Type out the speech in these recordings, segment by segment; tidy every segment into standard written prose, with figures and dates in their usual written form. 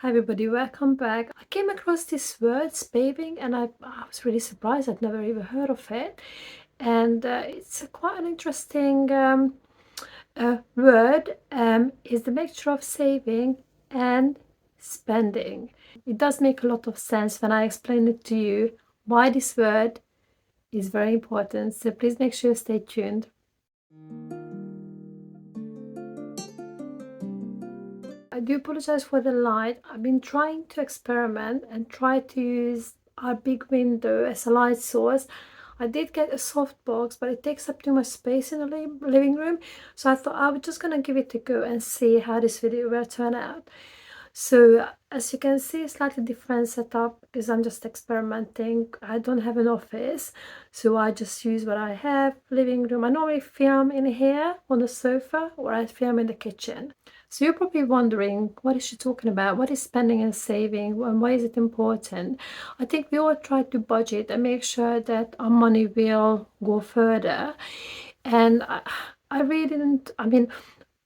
Hi everybody, welcome back. I came across this word, spaving, and I was really surprised. I'd never even heard of it. And it's quite an interesting word. Is the mixture of saving and spending. It does make a lot of sense when I explain it to you why this word is very important. So please make sure you stay tuned. I do apologize for the light. I've been trying to experiment and try to use our big window as a light source. I did get a soft box, but it takes up too much space in the living room. So I thought I was just gonna give it a go and see how this video will turn out. So as you can see, slightly different setup because I'm just experimenting. I don't have an office, so I just use what I have. Living room. I normally film in here on the sofa, or I film in the kitchen. So you're probably wondering, what is she talking about? What is spending and saving, and why is it important? I think we all try to budget and make sure that our money will go further. And I really didn't,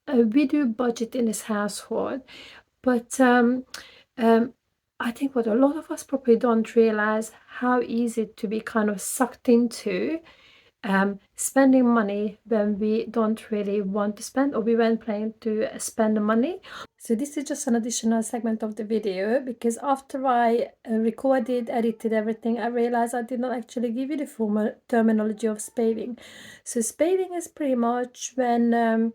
we do budget in this household, but I think what a lot of us probably don't realize how easy to be kind of sucked into spending money when we don't really want to spend, or we weren't planning to spend the money. So this is just an additional segment of the video, because after I recorded, edited everything, I realized I did not actually give you the formal terminology of spaving. So spaving is pretty much when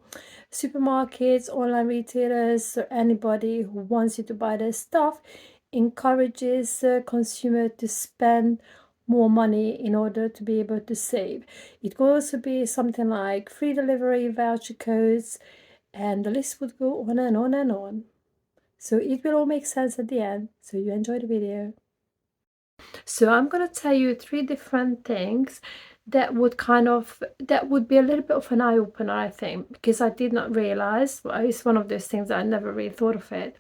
supermarkets, online retailers, or anybody who wants you to buy their stuff encourages the consumer to spend more money in order to be able to save. It could also be something like free delivery, voucher codes, and the list would go on and on and on. So it will all make sense at the end. So you enjoy the video. So I'm going to tell you 3 different things that would be a little bit of an eye-opener, I think, because I did not realize. Well, it's one of those things that I never really thought of it.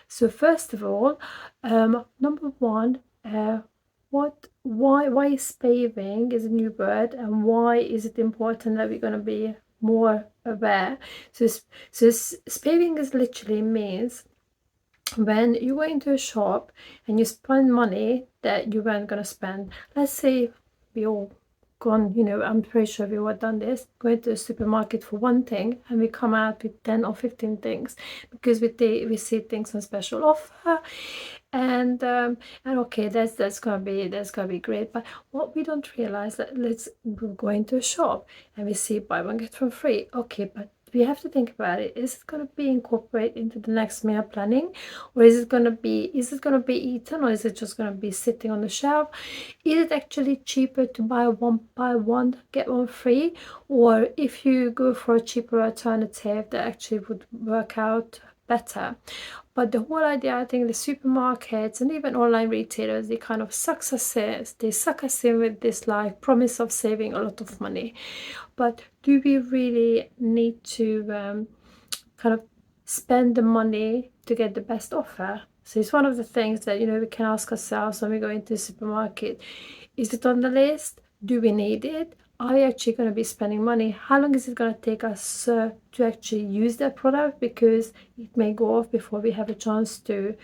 So first of all, number one, why is spaving is a new word, and why is it important that we're going to be more aware? So spaving is literally means when you go into a shop and you spend money that you weren't going to spend. Let's say we all gone, I'm pretty sure we all done this, go to the supermarket for one thing and we come out with 10 or 15 things because we see things on special offer, and okay, that's gonna be great. But what we don't realize, that let's go into a shop and we see buy one get one free. Okay, but we have to think about it. Is it going to be incorporated into the next meal planning, or is it going to be eaten, or is it just going to be sitting on the shelf? Is it actually cheaper to buy one get one free, or if you go for a cheaper alternative that actually would work out better? But the whole idea, I think the supermarkets and even online retailers, they kind of suck us in with this like promise of saving a lot of money. But do we really need to kind of spend the money to get the best offer? So it's one of the things that, we can ask ourselves when we go into the supermarket. Is it on the list? Do we need it? Are we actually going to be spending money? How long is it going to take us to actually use that product? Because it may go off before we have a chance to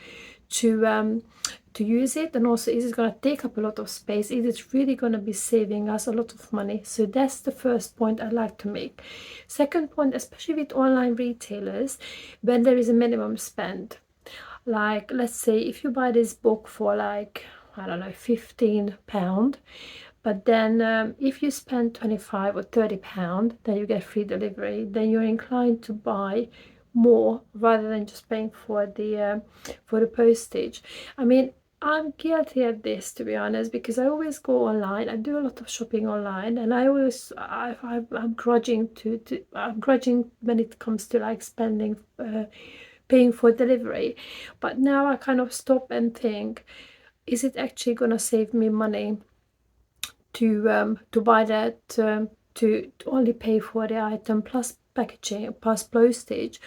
use it. And also, is it going to take up a lot of space? Is it really going to be saving us a lot of money? So that's the first point I'd like to make. Second point, especially with online retailers, when there is a minimum spend, like let's say if you buy this book for like, I don't know, £15, but then if you spend 25 or 30 pound, then you get free delivery, then you're inclined to buy more rather than just paying for the postage. I mean, I'm guilty at this, to be honest, because I always go online. I do a lot of shopping online, and I'm grudging I'm grudging when it comes to like spending, paying for delivery. But now I kind of stop and think, is it actually gonna save me money to buy that, to only pay for the item plus packaging plus postage,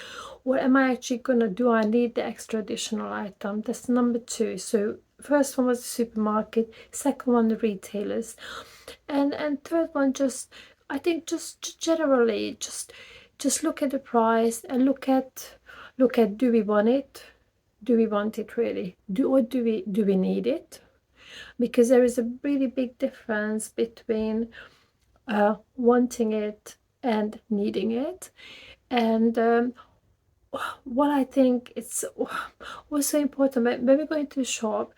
or am I actually gonna, do I need the extra additional item? That's number 2. So first one was the supermarket, second one the retailers, and third one, just I think just generally just look at the price and look at, do we want it? do we want it really? Do we need it? Because there is a really big difference between wanting it and needing it. And what I think it's also important when we go into the shop,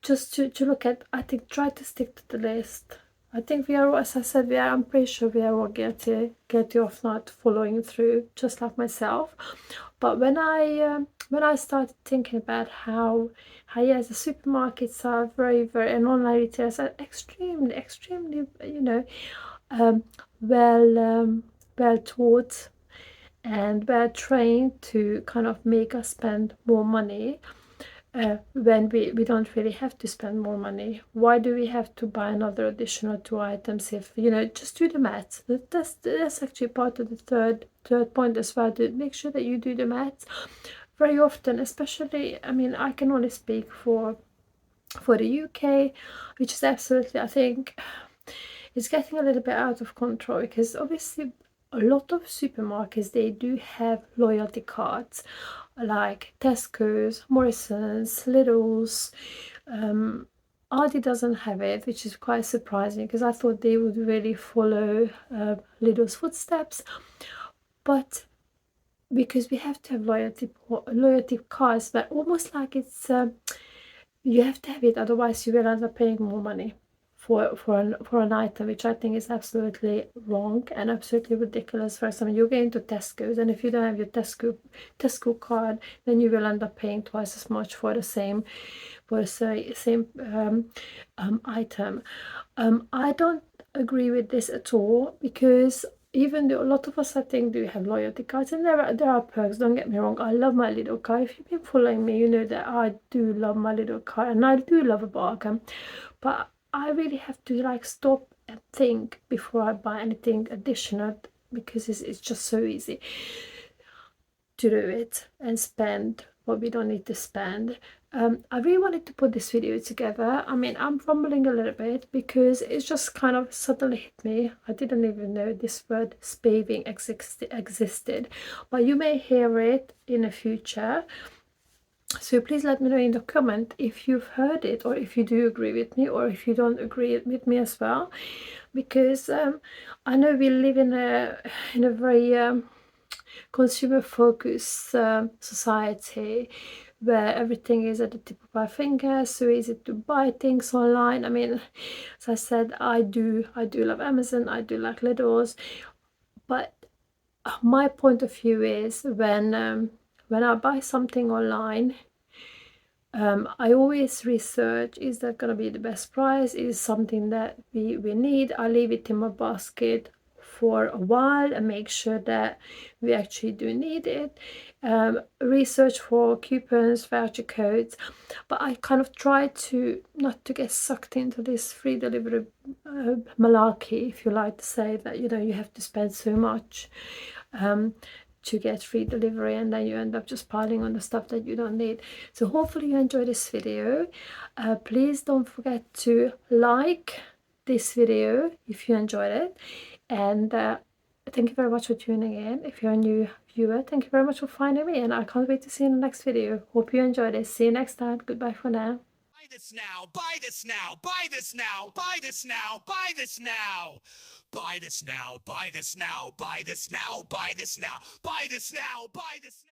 just to look at, I think, try to stick to the list. I think we are, as I said, I'm pretty sure we are all guilty of not following through, just like myself. But when I started thinking about how yes, the supermarkets are very, and online retailers are extremely, um, well well taught and well trained to kind of make us spend more money, when we don't really have to spend more money. Why do we have to buy another additional two items? If just do the maths. That's actually part of the third point as well, to make sure that you do the maths. Very often, especially, I mean, I can only speak for the UK, which is absolutely, I think, it's getting a little bit out of control, because obviously a lot of supermarkets, they do have loyalty cards, like Tesco's, Morrison's, Lidl's. Aldi doesn't have it, which is quite surprising, because I thought they would really follow Lidl's footsteps. But because we have to have loyalty cards, but almost like it's you have to have it, otherwise you will end up paying more money for an item, which I think is absolutely wrong and absolutely ridiculous. For example, you're going to Tesco's, and if you don't have your Tesco card, then you will end up paying twice as much for the same item. I don't agree with this at all, because even though a lot of us, I think, do have loyalty cards, and there are perks, don't get me wrong. I love my little car. If you've been following me, you know that I do love my little car, and I do love a bargain. But I really have to like stop and think before I buy anything additional, because it's just so easy to do it and spend what we don't need to spend. I really wanted to put this video together. I mean, I'm rumbling a little bit because it's just kind of suddenly hit me. I didn't even know this word spaving existed, but you may hear it in the future. So please let me know in the comment if you've heard it, or if you do agree with me, or if you don't agree with me as well, because I know we live in a very consumer focused society, where everything is at the tip of our fingers, so easy to buy things online. I mean, as I said, I do love Amazon, I do like Lidl's, but my point of view is, when I buy something online, I always research, is that going to be the best price? Is something that we need? I leave it in my basket for a while and make sure that we actually do need it. Research for coupons, voucher codes, but I kind of try to not to get sucked into this free delivery malarkey, if you like to say, that you have to spend so much to get free delivery, and then you end up just piling on the stuff that you don't need. So hopefully you enjoy this video. Please don't forget to like this video if you enjoyed it, and thank you very much for tuning in. If you're a new viewer, thank you very much for finding me, and I can't wait to see you in the next video. Hope you enjoyed it. See you next time. Goodbye for now. Buy this now, buy this now, buy this now, buy this now, buy this now. Buy this now, buy this now, buy this now, buy this now, buy this now, buy this now.